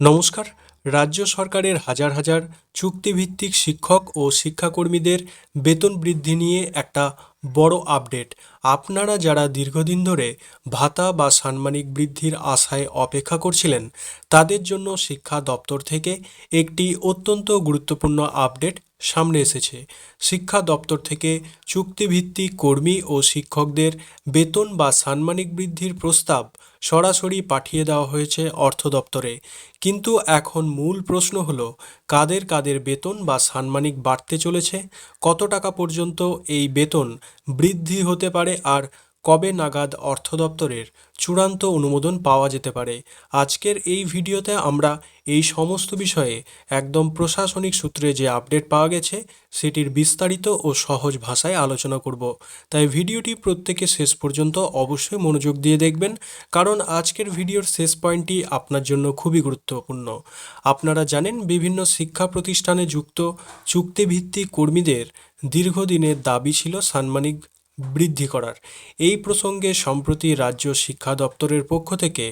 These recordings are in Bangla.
নমস্কার। রাজ্য সরকারের হাজার হাজার চুক্তিভিত্তিক শিক্ষক ও শিক্ষাকর্মীদের বেতন বৃদ্ধি নিয়ে একটা বড় আপডেট। আপনারা যারা দীর্ঘদিন ধরে ভাতা বা সাম্মানিক বৃদ্ধির আশায় অপেক্ষা করছিলেন, তাদের জন্য শিক্ষা দপ্তর থেকে একটি অত্যন্ত গুরুত্বপূর্ণ আপডেট সামনে এসেছে। শিক্ষা দপ্তর থেকে চুক্তিভিত্তিক কর্মী ও শিক্ষকদের বেতন বা সাম্মানিক বৃদ্ধির প্রস্তাব সরাসরি পাঠিয়ে দেওয়া হয়েছে অর্থ দপ্তরে। কিন্তু এখন মূল প্রশ্ন হলো, কাদের কাদের বেতন বা সাম্মানিক বাড়তে চলেছে, কত টাকা পর্যন্ত এই বেতন বৃদ্ধি হতে পারে, আর কবে নাগাদ অর্থ দপ্তরের চূড়ান্ত অনুমোদন পাওয়া যেতে পারে। আজকের এই ভিডিওতে আমরা এই সমস্ত বিষয়ে একদম প্রশাসনিক সূত্রে যে আপডেট পাওয়া গেছে সেটির বিস্তারিত ও সহজ ভাষায় আলোচনা করব। তাই ভিডিওটি প্রত্যেকে শেষ পর্যন্ত অবশ্যই মনোযোগ দিয়ে দেখবেন, কারণ আজকের ভিডিওর শেষ পয়েন্টটি আপনার জন্য খুবই গুরুত্বপূর্ণ। আপনারা জানেন, বিভিন্ন শিক্ষা প্রতিষ্ঠানে যুক্ত চুক্তিভিত্তিক কর্মীদের দীর্ঘদিনের দাবি ছিল সাম্মানিক বৃদ্ধি করার। এই প্রসঙ্গে সম্প্রতি রাজ্য শিক্ষা দপ্তরের পক্ষ থেকে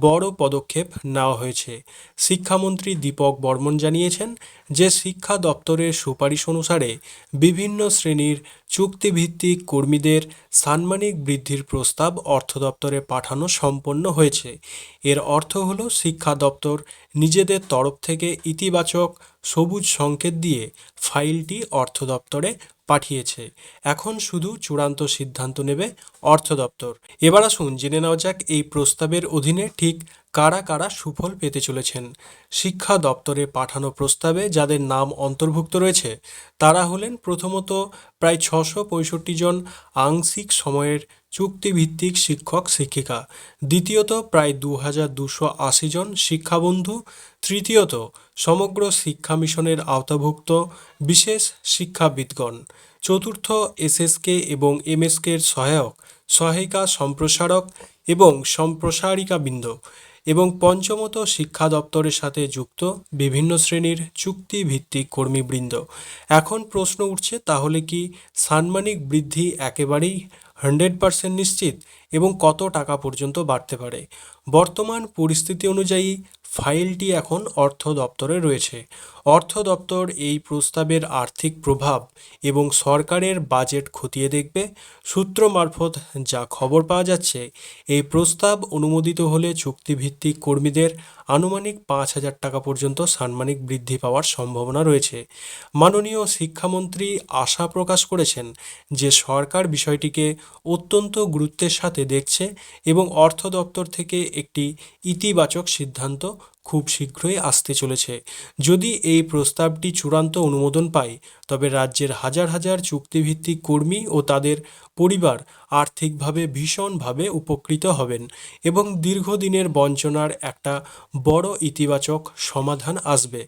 বড় পদক্ষেপ নেওয়া হয়েছে। শিক্ষামন্ত্রী দীপক বর্মন জানিয়েছেন যে শিক্ষা দপ্তরের সুপারিশ অনুসারে বিভিন্ন শ্রেণীর চুক্তিভিত্তিক কর্মীদের সাম্মানিক বৃদ্ধির প্রস্তাব অর্থ দপ্তরে পাঠানো সম্পন্ন হয়েছে। এর অর্থ হলো, শিক্ষা দপ্তর নিজেদের তরফ থেকে ইতিবাচক সবুজ সংকেত দিয়ে ফাইলটি অর্থ দপ্তরে পাঠিয়েছে। এখন শুধু চূড়ান্ত সিদ্ধান্ত নেবে অর্থ দপ্তর। এবার আসুন জেনে নেওয়া যাক এই প্রস্তাবের অধীনে ঠিক কারা কারা সুফল পেতে চলেছেন। শিক্ষা দপ্তরে পাঠানো প্রস্তাবে যাদের নাম অন্তর্ভুক্ত রয়েছে তারা হলেন, প্রথমত প্রায় 665 জন আংশিক সময়ের চুক্তিভিত্তিক শিক্ষক শিক্ষিকা, দ্বিতীয়ত প্রায় 2280 জন শিক্ষাবন্ধু, তৃতীয়ত সমগ্র শিক্ষা মিশনের আওতাভুক্ত বিশেষ শিক্ষাবিদগণ, চতুর্থ এসএসকে এবং এমএসকের সহায়ক সহায়িকা সম্প্রসারক এবং সম্প্রসারিকাবৃন্দ, এবং পঞ্চমত শিক্ষা দপ্তরের সাথে যুক্ত বিভিন্ন শ্রেণীর চুক্তিভিত্তিক কর্মীবৃন্দ। এখন প্রশ্ন উঠছে, তাহলে কি সাম্মানিক বৃদ্ধি একেবারেই 100% নিশ্চিত, এবং কত টাকা পর্যন্ত বাড়তে পারে? বর্তমান পরিস্থিতি অনুযায়ী ফাইলটি এখন অর্থ দপ্তরে রয়েছে। অর্থ দপ্তর এই প্রস্তাবের আর্থিক প্রভাব এবং সরকারের বাজেট খতিয়ে দেখবে। সূত্র মারফত যা খবর পাওয়া যাচ্ছে, এই প্রস্তাব অনুমোদিত হলে চুক্তিভিত্তিক কর্মীদের আনুমানিক 5,000 টাকা পর্যন্ত সাম্মানিক বৃদ্ধি পাওয়ার সম্ভাবনা রয়েছে। মাননীয় শিক্ষামন্ত্রী আশা প্রকাশ করেছেন যে সরকার বিষয়টিকে অত্যন্ত গুরুত্বের সাথে দেখছে এবং অর্থ দপ্তর থেকে একটি ইতিবাচক সিদ্ধান্ত খুব শীঘ্রই আসতে চলেছে। যদি এই প্রস্তাবটি চূড়ান্ত অনুমোদন পায়, তবে রাজ্যের হাজার হাজার চুক্তিভিত্তিক কর্মী ও তাদের পরিবার আর্থিকভাবে ভীষণভাবে উপকৃত হবেন এবং দীর্ঘদিনের বঞ্চনার একটা বড় ইতিবাচক সমাধান আসবে।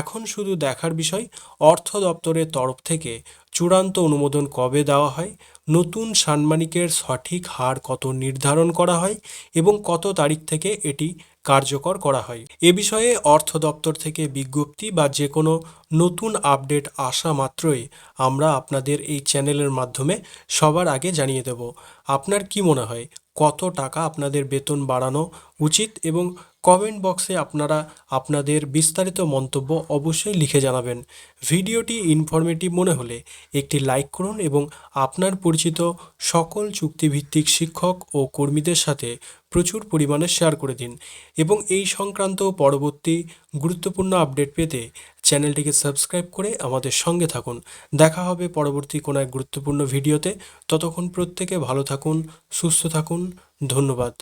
এখন শুধু দেখার বিষয়, অর্থ দপ্তরের তরফ থেকে চূড়ান্ত অনুমোদন কবে দেওয়া হয়, নতুন সাম্মানিকের সঠিক হার কত নির্ধারণ করা হয় এবং কত তারিখ থেকে এটি কার্যকর করা হয়। এ বিষয়ে অর্থ দপ্তর থেকে বিজ্ঞপ্তি বা যে কোনো নতুন আপডেট আসা মাত্রই আমরা আপনাদের এই চ্যানেলের মাধ্যমে সবার আগে জানিয়ে দেব। আপনার কি মনে হয়, কত টাকা আপনাদের বেতন বাড়ানো উচিত? এবং কমেন্ট বক্সে আপনারা আপনাদের বিস্তারিত মন্তব্য অবশ্যই লিখে জানাবেন। ভিডিওটি ইনফরমেটিভ মনে হলে একটি লাইক করুন এবং আপনার পরিচিত সকল চুক্তিভিত্তিক শিক্ষক ও কর্মীদের সাথে প্রচুর পরিমাণে শেয়ার করে দিন এবং এই সংক্রান্ত পরবর্তী গুরুত্বপূর্ণ আপডেট পেতে চ্যানেলটিকে সাবস্ক্রাইব করে আমাদের সঙ্গে থাকুন। দেখা হবে পরবর্তী কোনো এক গুরুত্বপূর্ণ ভিডিওতে। ততক্ষণ প্রত্যেকে ভালো থাকুন, সুস্থ থাকুন। ধন্যবাদ।